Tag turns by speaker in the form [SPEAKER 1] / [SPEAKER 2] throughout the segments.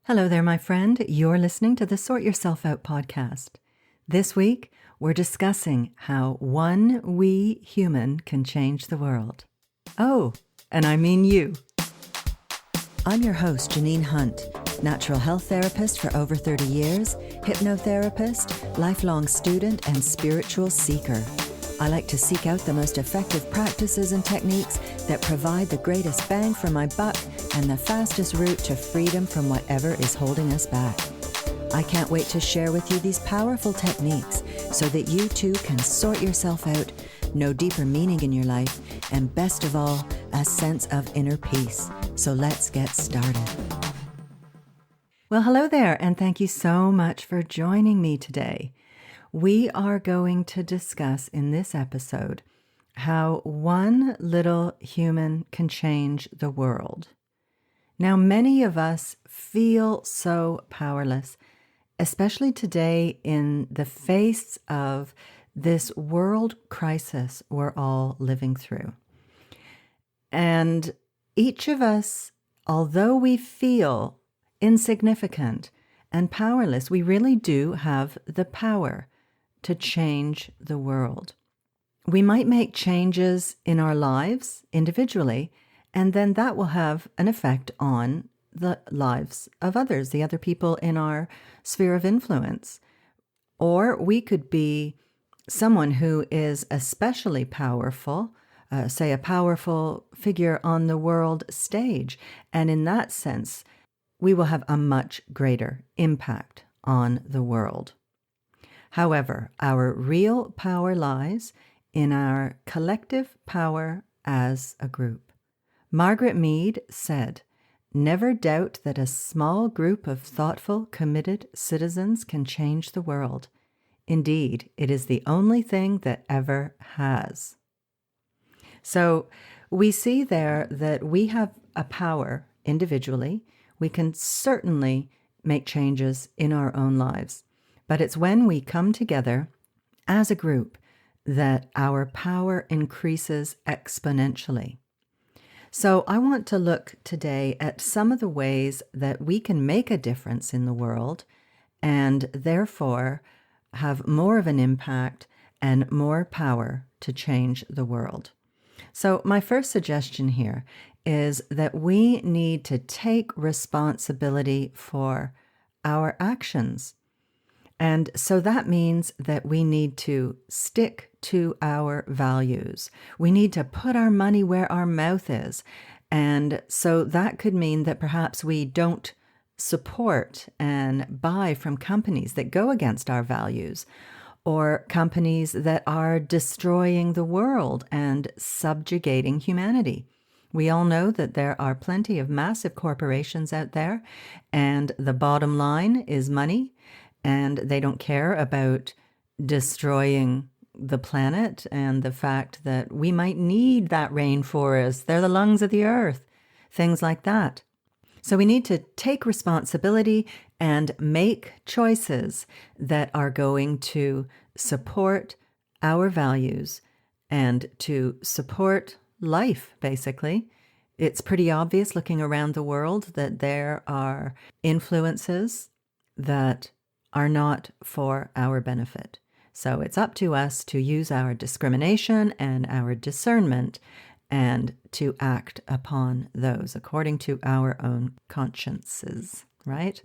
[SPEAKER 1] Hello there, my friend. You're listening to the Sort Yourself Out podcast. This week, we're discussing how one wee human can change the world. Oh, and I mean you. I'm your host, Janine Hunt, natural health therapist for over 30 years, hypnotherapist, lifelong student, and spiritual seeker. I like to seek out the most effective practices and techniques that provide the greatest bang for my buck and the fastest route to freedom from whatever is holding us back. I can't wait to share with you these powerful techniques so that you too can sort yourself out, know deeper meaning in your life, and best of all, a sense of inner peace. So let's get started. Well, hello there, and thank you so much for joining me today. We are going to discuss in this episode how one little human can change the world. Now, many of us feel so powerless, especially today in the face of this world crisis we're all living through. And each of us, although we feel insignificant and powerless, we really do have the power to change the world. We might make changes in our lives individually, and then that will have an effect on the lives of others, the other people in our sphere of influence. Or we could be someone who is especially powerful, say a powerful figure on the world stage. And in that sense, we will have a much greater impact on the world. However, our real power lies in our collective power as a group. Margaret Mead said, "Never doubt that a small group of thoughtful, committed citizens can change the world. Indeed, it is the only thing that ever has." So we see there that we have a power individually. We can certainly make changes in our own lives. But it's when we come together as a group that our power increases exponentially. So I want to look today at some of the ways that we can make a difference in the world and therefore have more of an impact and more power to change the world. So my first suggestion here is that we need to take responsibility for our actions. And so that means that we need to stick to our values. We need to put our money where our mouth is. And so that could mean that perhaps we don't support and buy from companies that go against our values, or companies that are destroying the world and subjugating humanity. We all know that there are plenty of massive corporations out there, and the bottom line is money. And they don't care about destroying the planet and the fact that we might need that rainforest. They're the lungs of the earth, things like that. So we need to take responsibility and make choices that are going to support our values and to support life, basically. It's pretty obvious looking around the world that there are influences that are not for our benefit. So it's up to us to use our discrimination and our discernment and to act upon those according to our own consciences, right?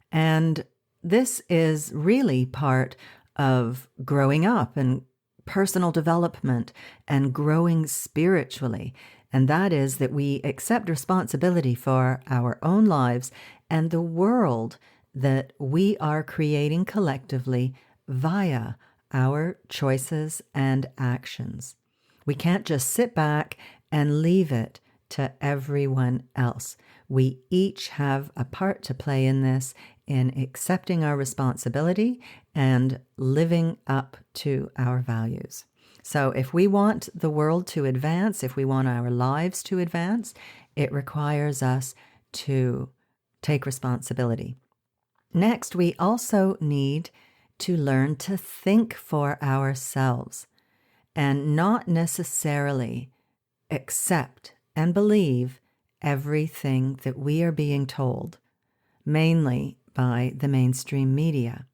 [SPEAKER 1] And this is really part of growing up and personal development and growing spiritually. And that is that we accept responsibility for our own lives and the world that we are creating collectively via our choices and actions. We can't just sit back and leave it to everyone else. We each have a part to play in this, in accepting our responsibility and living up to our values. So if we want the world to advance, if we want our lives to advance, it requires us to take responsibility. Next, we also need to learn to think for ourselves and not necessarily accept and believe everything that we are being told. mainly by the mainstream media.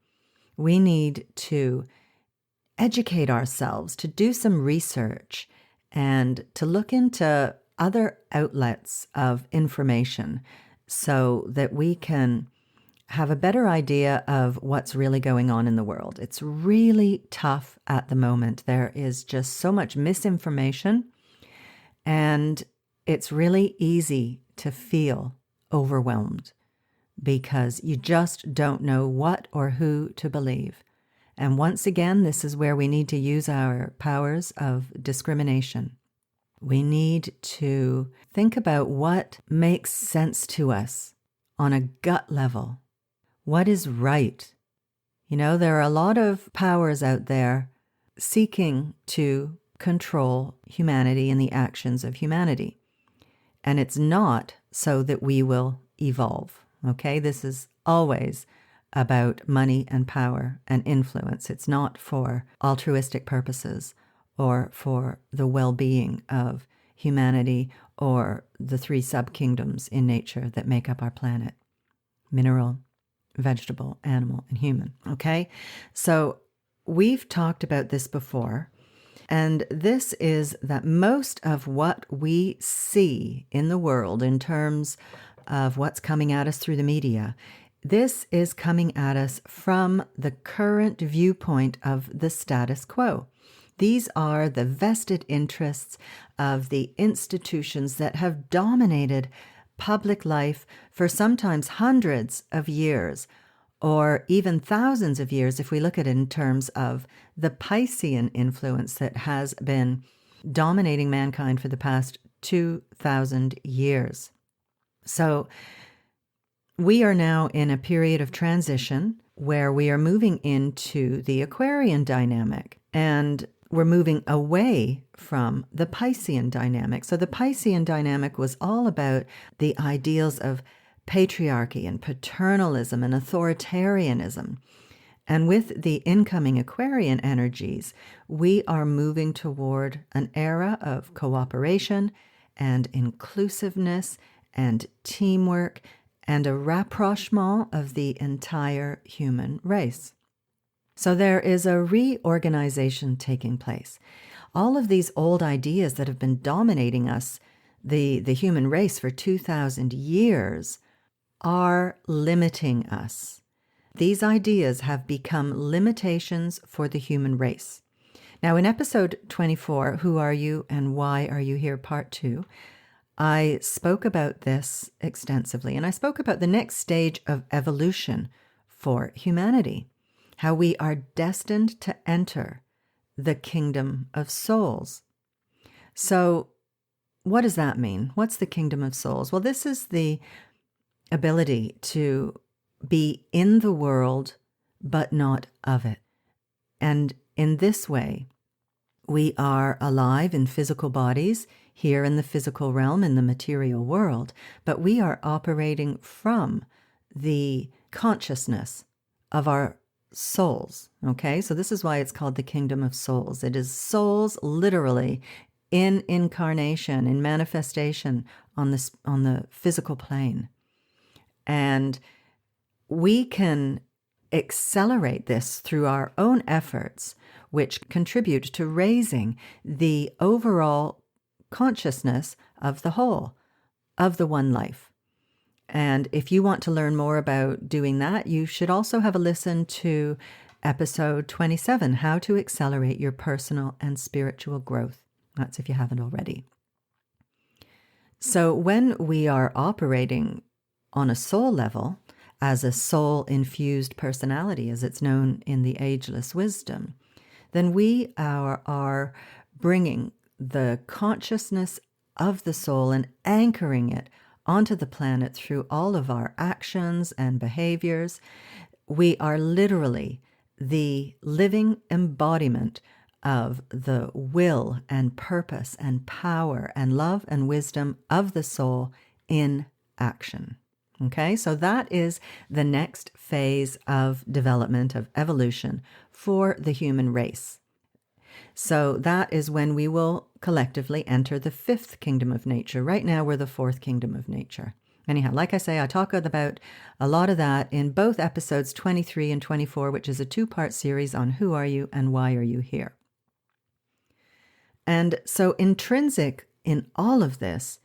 [SPEAKER 1] We need to educate ourselves, to do some research, and to look into other outlets of information so that we can have a better idea of what's really going on in the world. It's really tough at the moment. There is just so much misinformation, and it's really easy to feel overwhelmed because you just don't know what or who to believe. And once again, this is where we need to use our powers of discrimination. We need to think about what makes sense to us on a gut level. What is right? You know, there are a lot of powers out there seeking to control humanity and the actions of humanity. And it's not so that we will evolve, okay? This is always about money and power and influence. It's not for altruistic purposes or for the well-being of humanity or the three sub-kingdoms in nature that make up our planet: mineral, vegetable, animal, and human, okay? So we've talked about this before, and this is that most of what we see in the world in terms of what's coming at us through the media, this is coming at us from the current viewpoint of the status quo. These are the vested interests of the institutions that have dominated public life for sometimes hundreds of years, or even thousands of years if we look at it in terms of the Piscean influence that has been dominating mankind for the past 2,000 years. So we are now in a period of transition where we are moving into the Aquarian dynamic, and we're moving away from the Piscean dynamic. So the Piscean dynamic was all about the ideals of patriarchy and paternalism and authoritarianism. And with the incoming Aquarian energies, we are moving toward an era of cooperation and inclusiveness and teamwork and a rapprochement of the entire human race. So there is a reorganization taking place. All of these old ideas that have been dominating us, the human race, for 2,000 years, are limiting us. These ideas have become limitations for the human race. Now, in episode 24, Who Are You and Why Are You Here, Part 2, I spoke about this extensively, and I spoke about the next stage of evolution for humanity, how we are destined to enter the kingdom of souls. So what does that mean? What's the kingdom of souls? Well, this is the ability to be in the world, but not of it. And in this way, we are alive in physical bodies here in the physical realm, in the material world, but we are operating from the consciousness of our souls, okay? So this is why it's called the kingdom of souls. It is souls literally in incarnation, in manifestation on the physical plane. And we can accelerate this through our own efforts, which contribute to raising the overall consciousness of the whole, of the one life. And if you want to learn more about doing that, you should also have a listen to episode 27, How to Accelerate Your Personal and Spiritual Growth. That's if you haven't already. So when we are operating on a soul level, as a soul-infused personality, as it's known in the ageless wisdom, then we are bringing the consciousness of the soul and anchoring it onto the planet through all of our actions and behaviors. We are literally the living embodiment of the will and purpose and power and love and wisdom of the soul in action. Okay, so that is the next phase of development, of evolution for the human race. So that is when we will collectively enter the fifth kingdom of nature. Right now, we're the fourth kingdom of nature. Anyhow, like I say, I talk about a lot of that in both episodes 23 and 24, which is a 2-part series on who are you and why are you here. And so intrinsic in all of this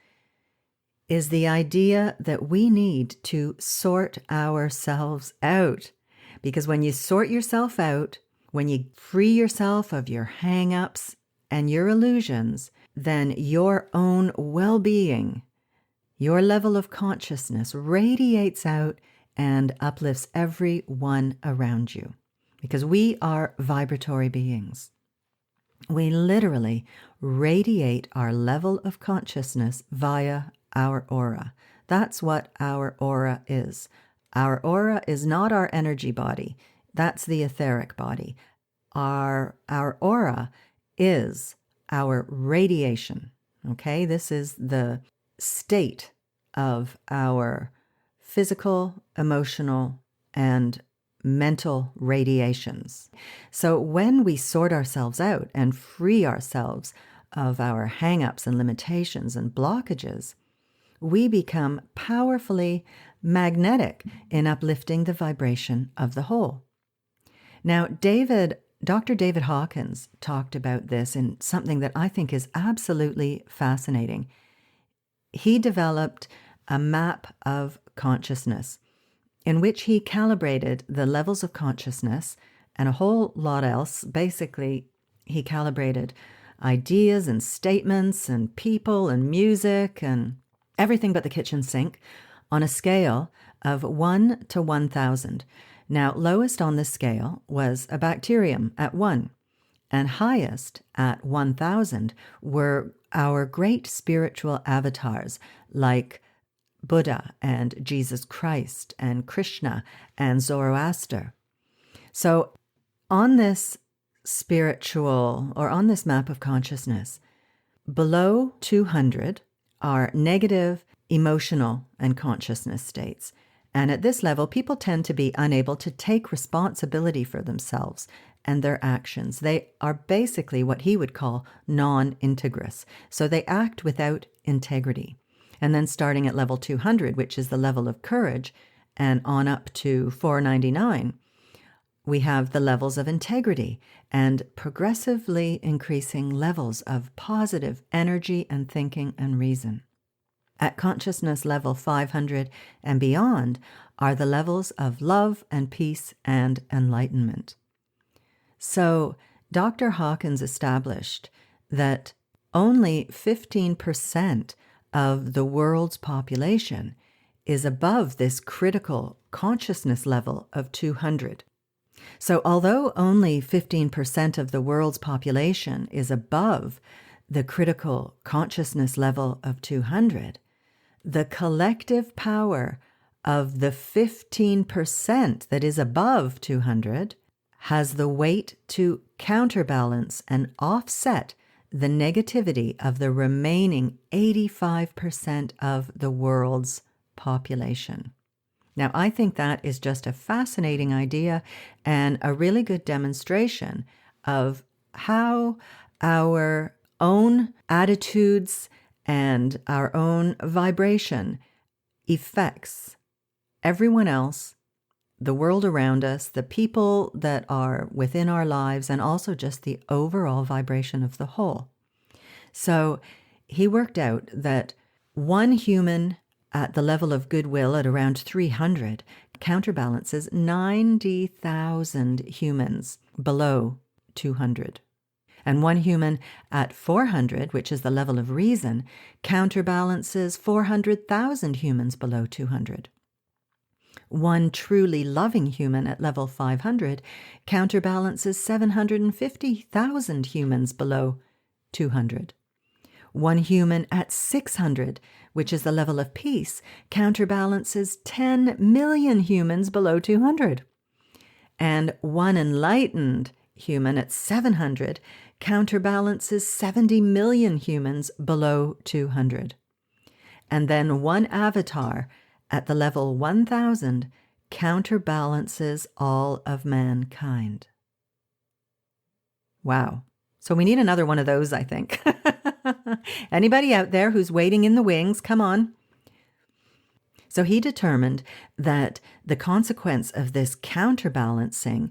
[SPEAKER 1] is the idea that we need to sort ourselves out. Because when you sort yourself out, when you free yourself of your hang-ups and your illusions, then your own well-being, your level of consciousness radiates out and uplifts everyone around you. Because we are vibratory beings. We literally radiate our level of consciousness via our aura. That's what our aura is. Our aura is not our energy body. That's the etheric body. Our aura is our radiation. Okay, this is the state of our physical, emotional, and mental radiations. So when we sort ourselves out and free ourselves of our hang-ups and limitations and blockages, we become powerfully magnetic in uplifting the vibration of the whole. Now, Dr. David Hawkins talked about this in something that I think is absolutely fascinating. He developed a map of consciousness in which he calibrated the levels of consciousness and a whole lot else. Basically, he calibrated ideas and statements and people and music and everything but the kitchen sink on a scale of 1 to 1,000. Now, lowest on the scale was a bacterium at 1, and highest at 1,000 were our great spiritual avatars like Buddha and Jesus Christ and Krishna and Zoroaster. So on this spiritual, or on this map of consciousness, below 200 are negative emotional and consciousness states. And at this level, people tend to be unable to take responsibility for themselves and their actions. They are basically what he would call non-integrous. So they act without integrity. And then starting at level 200, which is the level of courage, and on up to 499, we have the levels of integrity and progressively increasing levels of positive energy and thinking and reason. At consciousness level 500 and beyond are the levels of love and peace and enlightenment. So Dr. Hawkins established that only 15% of the world's population is above this critical consciousness level of 200. So although only 15% of the world's population is above the critical consciousness level of 200, the collective power of the 15% that is above 200 has the weight to counterbalance and offset the negativity of the remaining 85% of the world's population. Now, I think that is just a fascinating idea and a really good demonstration of how our own attitudes and our own vibration affects everyone else, the world around us, the people that are within our lives, and also just the overall vibration of the whole. So he worked out that one human at the level of goodwill at around 300 counterbalances 90,000 humans below 200. And one human at 400, which is the level of reason, counterbalances 400,000 humans below 200. One truly loving human at level 500 counterbalances 750,000 humans below 200. One human at 600, which is the level of peace, counterbalances 10 million humans below 200. And one enlightened human at 700 counterbalances 70 million humans below 200. And then one avatar at the level 1000 counterbalances all of mankind. Wow. So we need another one of those, I think. Anybody out there who's waiting in the wings, come on. So he determined that the consequence of this counterbalancing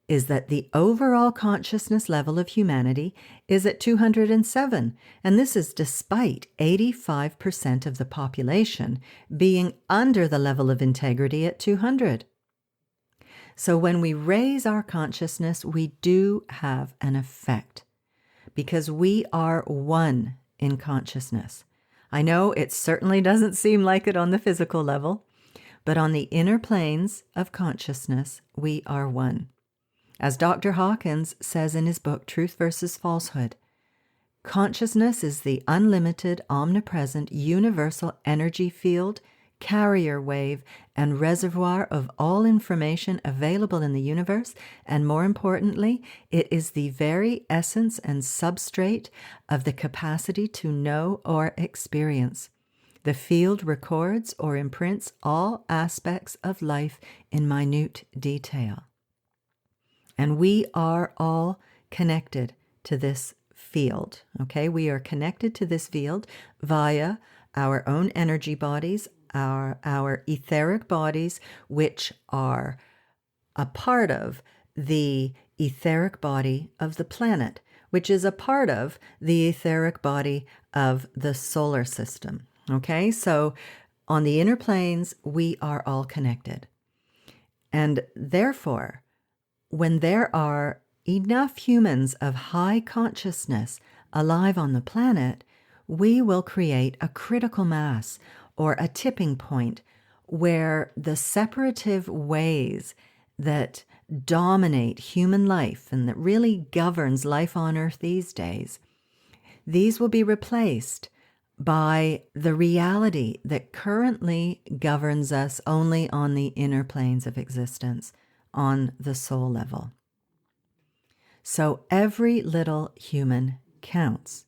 [SPEAKER 1] is that the overall consciousness level of humanity is at 207, and this is despite 85% of the population being under the level of integrity at 200. So when we raise our consciousness, we do have an effect because we are one in consciousness. I know it certainly doesn't seem like it on the physical level, but on the inner planes of consciousness, we are one. As Dr. Hawkins says in his book, Truth versus Falsehood, consciousness is the unlimited, omnipresent, universal energy field, carrier wave, and reservoir of all information available in the universe, and more importantly, it is the very essence and substrate of the capacity to know or experience. The field records or imprints all aspects of life in minute detail. And we are all connected to this field, okay? We are connected to this field via our own energy bodies, our etheric bodies, which are a part of the etheric body of the planet, which is a part of the etheric body of the solar system, okay? So on the inner planes, we are all connected. And therefore, when there are enough humans of high consciousness alive on the planet, we will create a critical mass or a tipping point where the separative ways that dominate human life and that really governs life on Earth these days, these will be replaced by the reality that currently governs us only on the inner planes of existence, on the soul level. So every little human counts.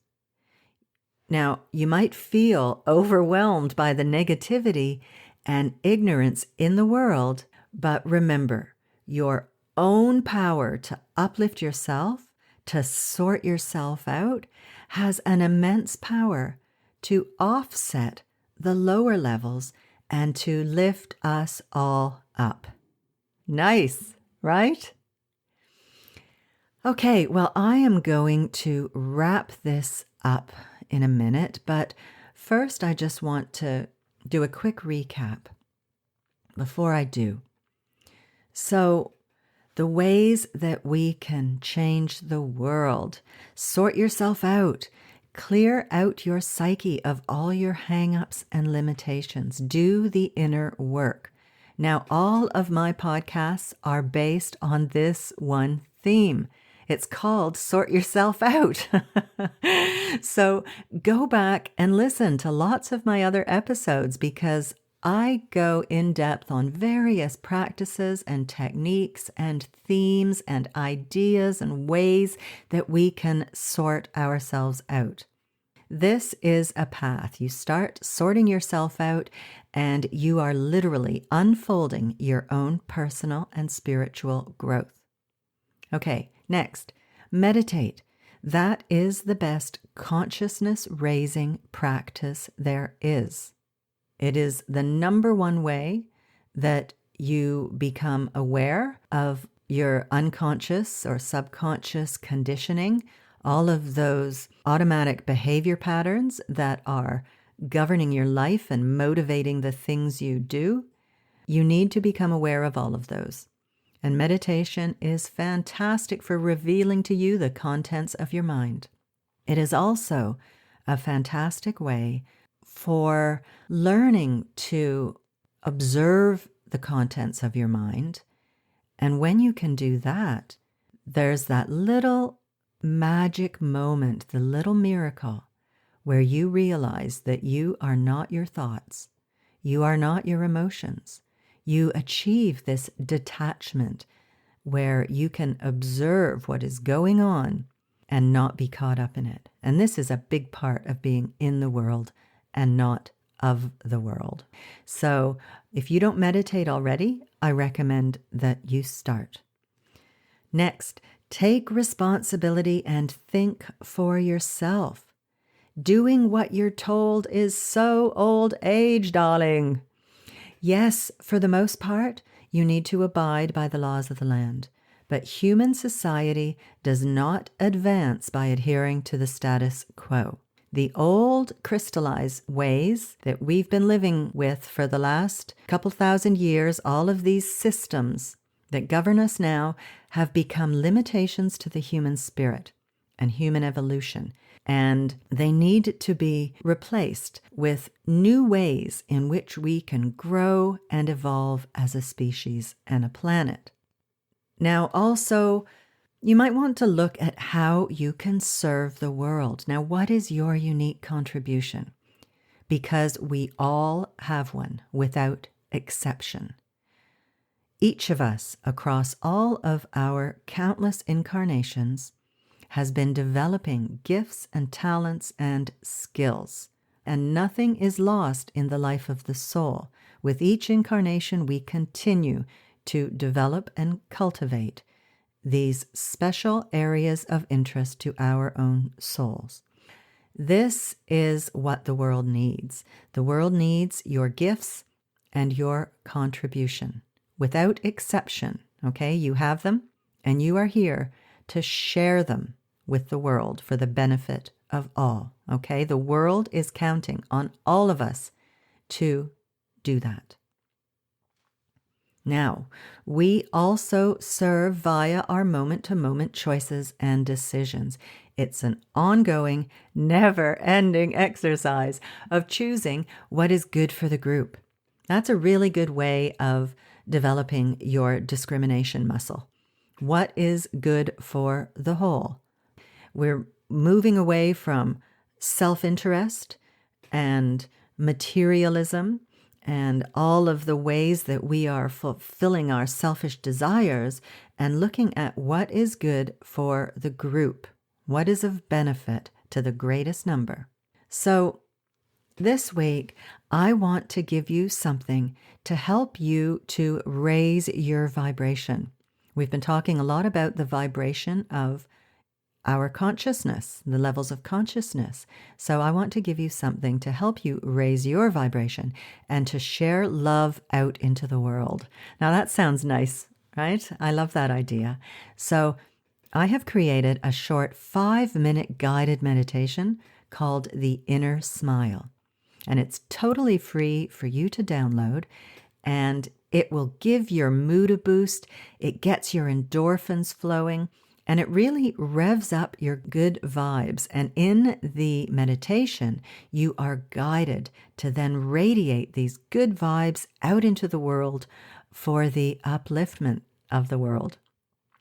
[SPEAKER 1] Now, you might feel overwhelmed by the negativity and ignorance in the world, but remember, your own power to uplift yourself, to sort yourself out, has an immense power to offset the lower levels and to lift us all up. Nice, right? Okay, well, I am going to wrap this up in a minute, but first I just want to do a quick recap before I do. So, the ways that we can change the world: sort yourself out, clear out your psyche of all your hang-ups and limitations, do the inner work. Now, all of my podcasts are based on this one theme. It's called Sort Yourself Out. So go back and listen to lots of my other episodes because I go in depth on various practices and techniques and themes and ideas and ways that we can sort ourselves out. This is a path. You start sorting yourself out and you are literally unfolding your own personal and spiritual growth. Okay, next, meditate. That is the best consciousness-raising practice there is. It is the number one way that you become aware of your unconscious or subconscious conditioning, all of those automatic behavior patterns that are governing your life and motivating the things you do. You need to become aware of all of those. And meditation is fantastic for revealing to you the contents of your mind. It is also a fantastic way for learning to observe the contents of your mind. And when you can do that, there's that little magic moment, the little miracle, where you realize that you are not your thoughts. You are not your emotions. You achieve this detachment where you can observe what is going on and not be caught up in it. And this is a big part of being in the world and not of the world. So if you don't meditate already, I recommend that you start. Next, take responsibility and think for yourself. Doing what you're told is so old age, darling. Yes, for the most part, you need to abide by the laws of the land. But human society does not advance by adhering to the status quo. The old crystallized ways that we've been living with for the last couple thousand years, all of these systems that govern us now, have become limitations to the human spirit and human evolution. And they need to be replaced with new ways in which we can grow and evolve as a species and a planet. Now, also, you might want to look at how you can serve the world. Now, what is your unique contribution? Because we all have one, without exception. Each of us, across all of our countless incarnations, has been developing gifts and talents and skills. And nothing is lost in the life of the soul. With each incarnation, we continue to develop and cultivate these special areas of interest to our own souls. This is what the world needs. The world needs your gifts and your contribution, without exception. Okay, you have them, and you are here to share them with the world for the benefit of all. Okay, the world is counting on all of us to do that. Now, we also serve via our moment-to-moment choices and decisions. It's an ongoing, never-ending exercise of choosing what is good for the group. That's a really good way of developing your discrimination muscle. What is good for the whole? We're moving away from self-interest and materialism and all of the ways that we are fulfilling our selfish desires, and looking at what is good for the group, what is of benefit to the greatest number. So this week, I want to give you something to help you to raise your vibration. We've been talking a lot about the vibration of our consciousness, the levels of consciousness. So I want to give you something to help you raise your vibration and to share love out into the world. Now that sounds nice, right? I love that idea. So I have created a short 5-minute guided meditation called the Inner Smile. And it's totally free for you to download, and it will give your mood a boost. It gets your endorphins flowing, and it really revs up your good vibes. And in the meditation, you are guided to then radiate these good vibes out into the world for the upliftment of the world.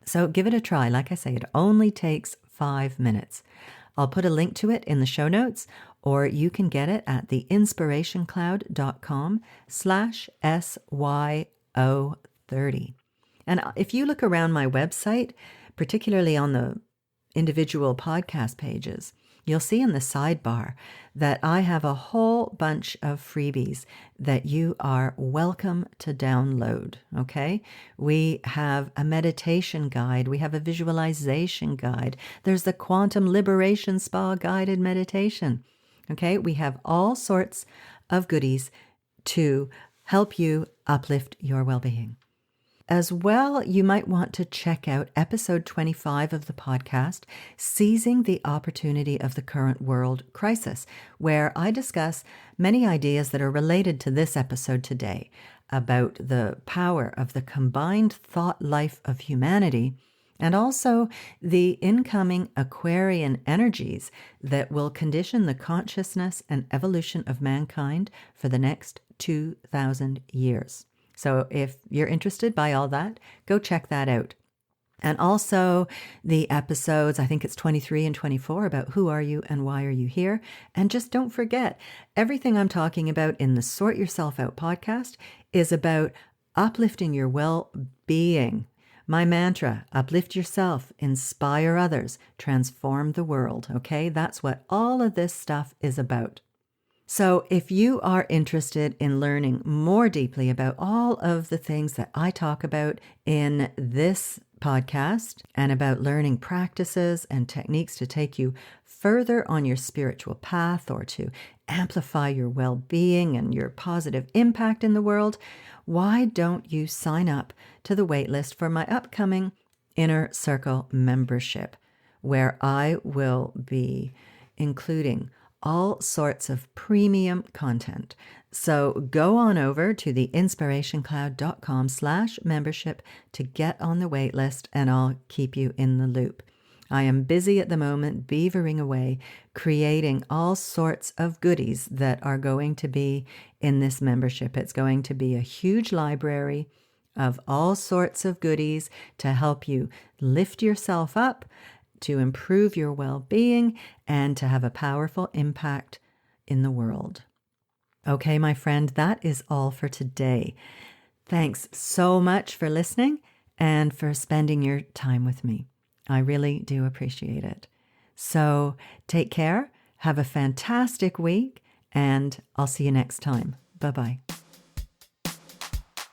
[SPEAKER 1] So give it a try. Like I say, it only takes 5 minutes. I'll put a link to it in the show notes, or you can get it at theinspirationcloud.com/SYO30. And if you look around my website, particularly on the individual podcast pages, you'll see in the sidebar that I have a whole bunch of freebies that you are welcome to download, okay? We have a meditation guide. We have a visualization guide. There's the Quantum Liberation Spa guided meditation, okay? We have all sorts of goodies to help you uplift your well-being. As well, you might want to check out episode 25 of the podcast, Seizing the Opportunity of the Current World Crisis, where I discuss many ideas that are related to this episode today about the power of the combined thought life of humanity, and also the incoming Aquarian energies that will condition the consciousness and evolution of mankind for the next 2,000 years. So if you're interested by all that, go check that out. And also the episodes, I think it's 23 and 24, about who are you and why are you here. And just don't forget, everything I'm talking about in the Sort Yourself Out podcast is about uplifting your well-being. My mantra, uplift yourself, inspire others, transform the world. Okay, that's what all of this stuff is about. So if you are interested in learning more deeply about all of the things that I talk about in this podcast and about learning practices and techniques to take you further on your spiritual path or to amplify your well-being and your positive impact in the world, why don't you sign up to the waitlist for my upcoming Inner Circle membership, where I will be including all sorts of premium content. So go on over to theinspirationcloud.com/membership to get on the wait list, and I'll keep you in the loop. I am busy at the moment beavering away, creating all sorts of goodies that are going to be in this membership. It's going to be a huge library of all sorts of goodies to help you lift yourself up, to improve your well-being, and to have a powerful impact in the world. Okay, my friend, that is all for today. Thanks so much for listening and for spending your time with me. I really do appreciate it. So take care, have a fantastic week, and I'll see you next time. Bye-bye.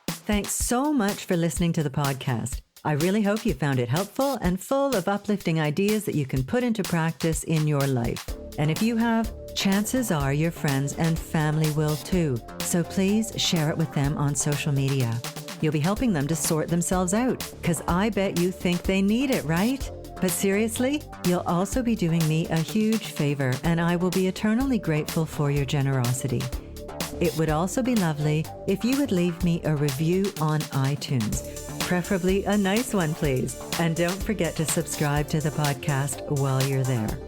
[SPEAKER 1] Thanks so much for listening to the podcast. I really hope you found it helpful and full of uplifting ideas that you can put into practice in your life. And if you have, chances are your friends and family will too. So please share it with them on social media. You'll be helping them to sort themselves out, because I bet you think they need it, right? But seriously, you'll also be doing me a huge favor, and I will be eternally grateful for your generosity. It would also be lovely if you would leave me a review on iTunes. Preferably a nice one, please. And don't forget to subscribe to the podcast while you're there.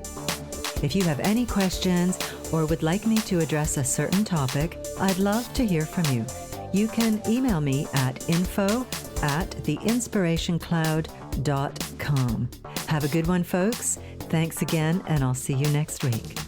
[SPEAKER 1] If you have any questions or would like me to address a certain topic, I'd love to hear from you. You can email me at info@theinspirationcloud.com. Have a good one, folks. Thanks again, and I'll see you next week.